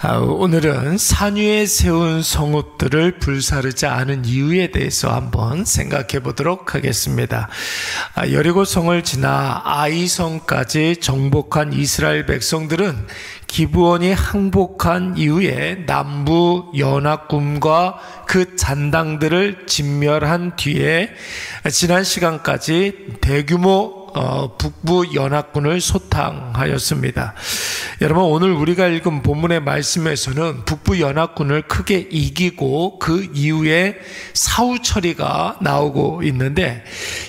오늘은 산 위에 세운 성읍들을 불사르지 않은 이유에 대해서 한번 생각해 보도록 하겠습니다. 여리고성을 지나 아이성까지 정복한 이스라엘 백성들은 기브온이 항복한 이후에 남부 연합군과 그 잔당들을 진멸한 뒤에 지난 시간까지 대규모 북부 연합군을 소탕하였습니다. 여러분, 오늘 우리가 읽은 본문의 말씀에서는 북부 연합군을 크게 이기고 그 이후에 사후 처리가 나오고 있는데,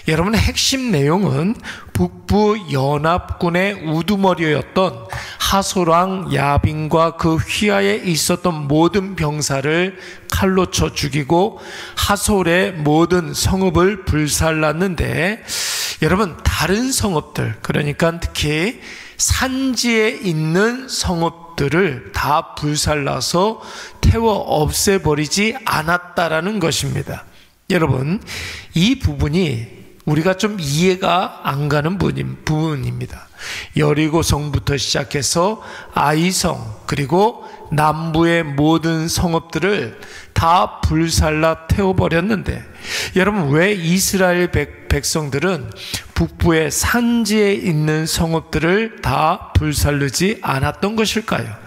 여러분, 핵심 내용은 북부 연합군의 우두머리였던 하소랑 야빈과 그 휘하에 있었던 모든 병사를 칼로 쳐 죽이고 하솔의 모든 성읍을 불살랐는데, 여러분, 다른 성읍들, 그러니까 특히 산지에 있는 성읍들을 다 불살라서 태워 없애버리지 않았다라는 것입니다. 여러분, 이 부분이 우리가 좀 이해가 안 가는 부분입니다. 여리고성부터 시작해서 아이성, 그리고 남부의 모든 성읍들을 다 불살라 태워버렸는데, 여러분, 왜 이스라엘 백성들은 북부의 산지에 있는 성읍들을 다 불살르지 않았던 것일까요?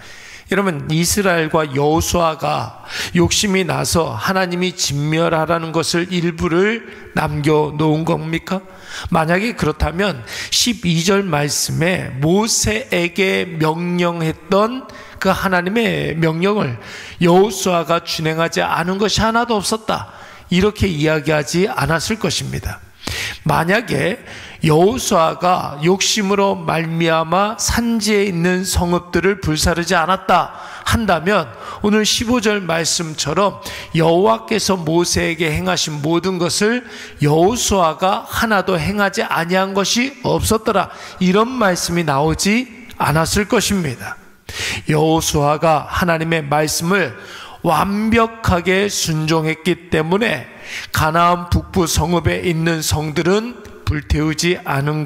여러분, 이스라엘과 여호수아가 욕심이 나서 하나님이 진멸하라는 것을 일부를 남겨놓은 겁니까? 만약에 그렇다면 12절 말씀에 모세에게 명령했던 그 하나님의 명령을 여호수아가 준행하지 않은 것이 하나도 없었다, 이렇게 이야기하지 않았을 것입니다. 만약에 여호수아가 욕심으로 말미암아 산지에 있는 성읍들을 불사르지 않았다 한다면 오늘 15절 말씀처럼 여호와께서 모세에게 행하신 모든 것을 여호수아가 하나도 행하지 아니한 것이 없었더라, 이런 말씀이 나오지 않았을 것입니다. 여호수아가 하나님의 말씀을 완벽하게 순종했기 때문에 가나안 북부 성읍에 있는 성들은 불태우지 않은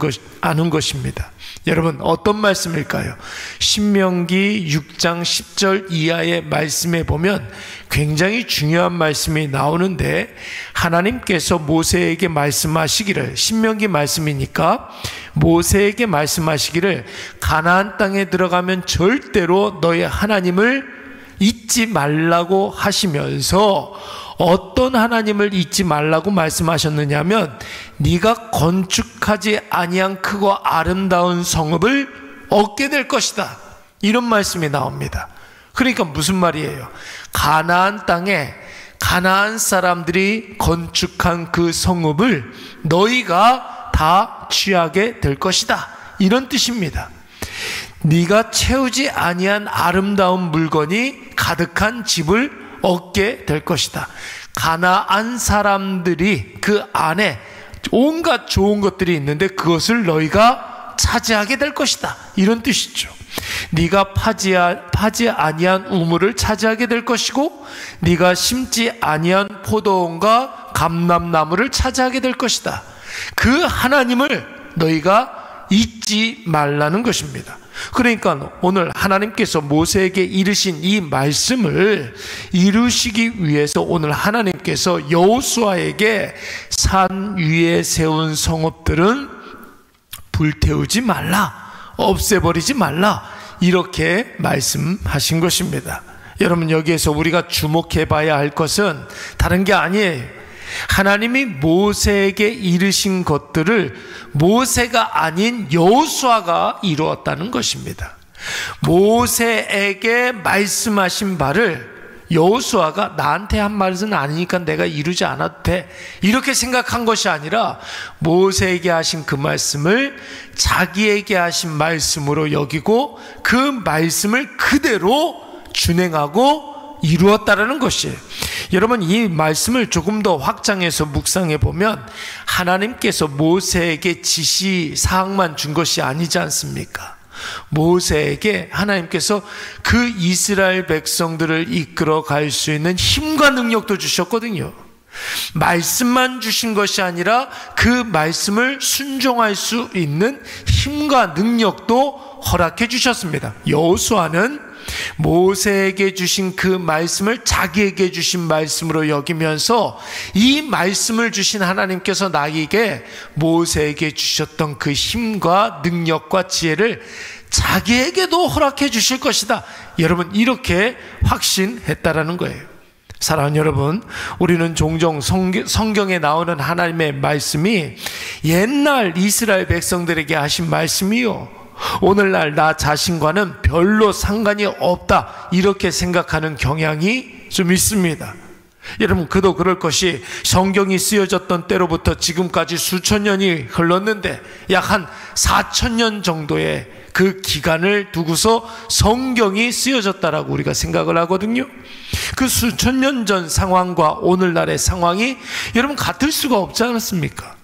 것입니다. 여러분, 어떤 말씀일까요? 신명기 6장 10절 이하의 말씀에 보면 굉장히 중요한 말씀이 나오는데, 하나님께서 모세에게 말씀하시기를, 신명기 말씀이니까 모세에게 말씀하시기를, 가나안 땅에 들어가면 절대로 너의 하나님을 잊지 말라고 하시면서 어떤 하나님을 잊지 말라고 말씀하셨느냐면, 네가 건축하지 아니한 크고 아름다운 성읍을 얻게 될 것이다, 이런 말씀이 나옵니다. 그러니까 무슨 말이에요? 가나안 땅에 가나안 사람들이 건축한 그 성읍을 너희가 다 취하게 될 것이다, 이런 뜻입니다. 네가 채우지 아니한 아름다운 물건이 가득한 집을 얻게 될 것이다. 가나안 사람들이 그 안에 온갖 좋은 것들이 있는데 그것을 너희가 차지하게 될 것이다, 이런 뜻이죠. 네가 파지 아니한 우물을 차지하게 될 것이고, 네가 심지 아니한 포도원과 감람나무를 차지하게 될 것이다. 그 하나님을 너희가 잊지 말라는 것입니다. 그러니까 오늘 하나님께서 모세에게 이르신 이 말씀을 이루시기 위해서 오늘 하나님께서 여호수아에게 산 위에 세운 성읍들은 불태우지 말라, 없애버리지 말라, 이렇게 말씀하신 것입니다. 여러분, 여기에서 우리가 주목해 봐야 할 것은 다른 게 아니에요. 하나님이 모세에게 이르신 것들을 모세가 아닌 여호수아가 이루었다는 것입니다. 모세에게 말씀하신 바를 여호수아가 나한테 한 말은 아니니까 내가 이루지 않아도 돼, 이렇게 생각한 것이 아니라 모세에게 하신 그 말씀을 자기에게 하신 말씀으로 여기고 그 말씀을 그대로 준행하고 이루었다라는 것이에요. 여러분, 이 말씀을 조금 더 확장해서 묵상해 보면 하나님께서 모세에게 지시사항만 준 것이 아니지 않습니까? 모세에게 하나님께서 그 이스라엘 백성들을 이끌어 갈 수 있는 힘과 능력도 주셨거든요. 말씀만 주신 것이 아니라 그 말씀을 순종할 수 있는 힘과 능력도 허락해 주셨습니다. 여호수아는 모세에게 주신 그 말씀을 자기에게 주신 말씀으로 여기면서 이 말씀을 주신 하나님께서 나에게 모세에게 주셨던 그 힘과 능력과 지혜를 자기에게도 허락해 주실 것이다. 여러분, 이렇게 확신했다라는 거예요. 사랑하는 여러분, 우리는 종종 성경에 나오는 하나님의 말씀이 옛날 이스라엘 백성들에게 하신 말씀이요, 오늘날 나 자신과는 별로 상관이 없다, 이렇게 생각하는 경향이 좀 있습니다. 여러분, 그도 그럴 것이 성경이 쓰여졌던 때로부터 지금까지 수천 년이 흘렀는데 약 한 4,000년 정도의 그 기간을 두고서 성경이 쓰여졌다라고 우리가 생각을 하거든요. 그 수천 년 전 상황과 오늘날의 상황이 여러분 같을 수가 없지 않습니까?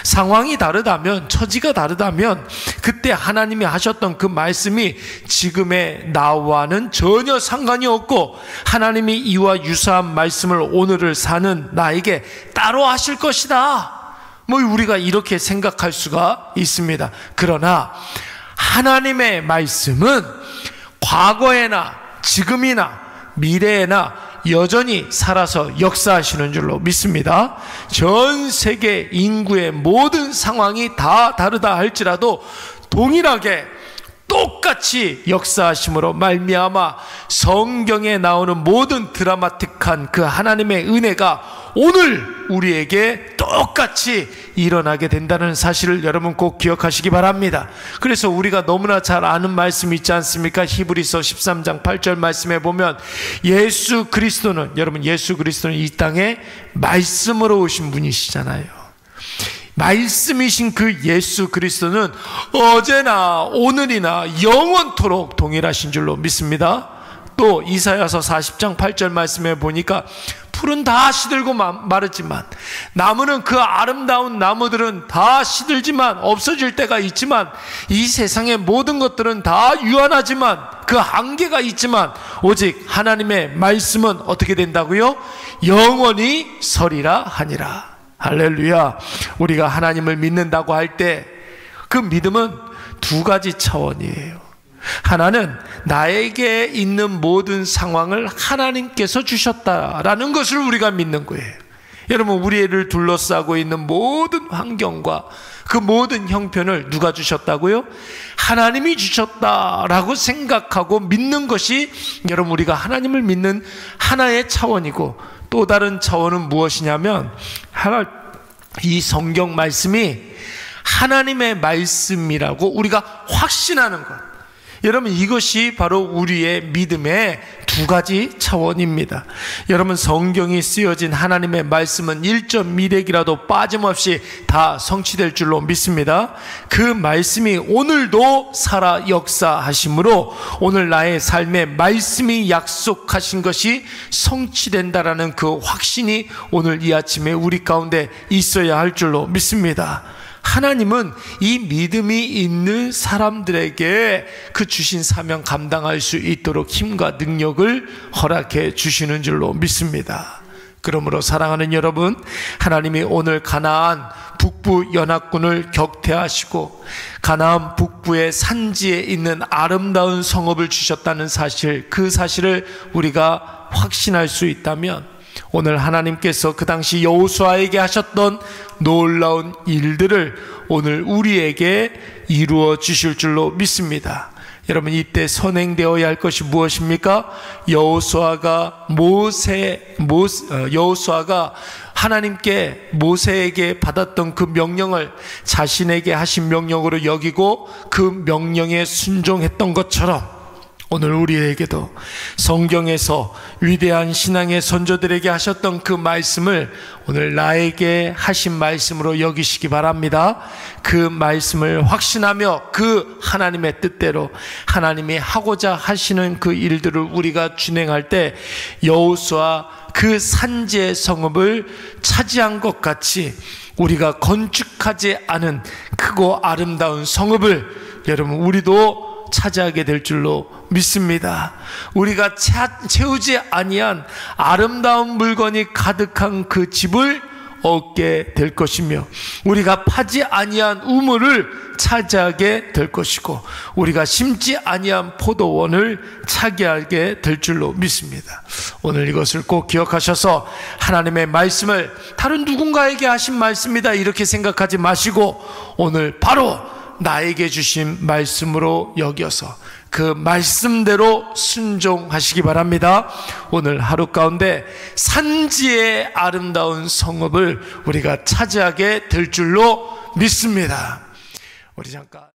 상황이 다르다면, 처지가 다르다면 그때 하나님이 하셨던 그 말씀이 지금의 나와는 전혀 상관이 없고 하나님이 이와 유사한 말씀을 오늘을 사는 나에게 따로 하실 것이다, 뭐 우리가 이렇게 생각할 수가 있습니다. 그러나 하나님의 말씀은 과거에나 지금이나 미래에나 여전히 살아서 역사하시는 줄로 믿습니다. 전 세계 인구의 모든 상황이 다 다르다 할지라도 동일하게 똑같이 역사하심으로 말미암아 성경에 나오는 모든 드라마틱한 그 하나님의 은혜가 오늘 우리에게 똑같이 일어나게 된다는 사실을 여러분 꼭 기억하시기 바랍니다. 그래서 우리가 너무나 잘 아는 말씀이 있지 않습니까? 히브리서 13장 8절 말씀에 보면 예수 그리스도는, 여러분, 예수 그리스도는 이 땅에 말씀으로 오신 분이시잖아요. 말씀이신 그 예수 그리스도는 어제나 오늘이나 영원토록 동일하신 줄로 믿습니다. 또 이사야서 40장 8절 말씀에 보니까 풀은 다 시들고 마르지만, 나무는, 그 아름다운 나무들은 다 시들지만 없어질 때가 있지만, 이 세상의 모든 것들은 다 유한하지만 그 한계가 있지만 오직 하나님의 말씀은 어떻게 된다고요? 영원히 서리라 하니라. 할렐루야. 우리가 하나님을 믿는다고 할 때 그 믿음은 두 가지 차원이에요. 하나는 나에게 있는 모든 상황을 하나님께서 주셨다라는 것을 우리가 믿는 거예요. 여러분, 우리를 둘러싸고 있는 모든 환경과 그 모든 형편을 누가 주셨다고요? 하나님이 주셨다라고 생각하고 믿는 것이 여러분 우리가 하나님을 믿는 하나의 차원이고, 또 다른 차원은 무엇이냐면 이 성경 말씀이 하나님의 말씀이라고 우리가 확신하는 것. 여러분, 이것이 바로 우리의 믿음의 두 가지 차원입니다. 여러분, 성경이 쓰여진 하나님의 말씀은 1.1핵이라도 빠짐없이 다 성취될 줄로 믿습니다. 그 말씀이 오늘도 살아 역사하심으로 오늘 나의 삶에 말씀이 약속하신 것이 성취된다라는 그 확신이 오늘 이 아침에 우리 가운데 있어야 할 줄로 믿습니다. 하나님은 이 믿음이 있는 사람들에게 그 주신 사명 감당할 수 있도록 힘과 능력을 허락해 주시는 줄로 믿습니다. 그러므로 사랑하는 여러분, 하나님이 오늘 가나안 북부 연합군을 격퇴하시고 가나안 북부의 산지에 있는 아름다운 성읍을 주셨다는 사실, 그 사실을 우리가 확신할 수 있다면 오늘 하나님께서 그 당시 여호수아에게 하셨던 놀라운 일들을 오늘 우리에게 이루어 주실 줄로 믿습니다. 여러분, 이때 선행되어야 할 것이 무엇입니까? 여호수아가 하나님께 모세에게 받았던 그 명령을 자신에게 하신 명령으로 여기고 그 명령에 순종했던 것처럼 오늘 우리에게도 성경에서 위대한 신앙의 선조들에게 하셨던 그 말씀을 오늘 나에게 하신 말씀으로 여기시기 바랍니다. 그 말씀을 확신하며 그 하나님의 뜻대로 하나님이 하고자 하시는 그 일들을 우리가 준행할 때 여호수아 그 산지의 성읍을 차지한 것 같이 우리가 건축하지 않은 크고 아름다운 성읍을 여러분 우리도 차지하게 될 줄로 믿습니다. 우리가 채우지 아니한 아름다운 물건이 가득한 그 집을 얻게 될 것이며 우리가 파지 아니한 우물을 차지하게 될 것이고 우리가 심지 아니한 포도원을 차지하게 될 줄로 믿습니다. 오늘 이것을 꼭 기억하셔서 하나님의 말씀을 다른 누군가에게 하신 말씀이다 이렇게 생각하지 마시고 오늘 바로 나에게 주신 말씀으로 여겨서 그 말씀대로 순종하시기 바랍니다. 오늘 하루 가운데 산지의 아름다운 성읍을 우리가 차지하게 될 줄로 믿습니다. 우리 잠깐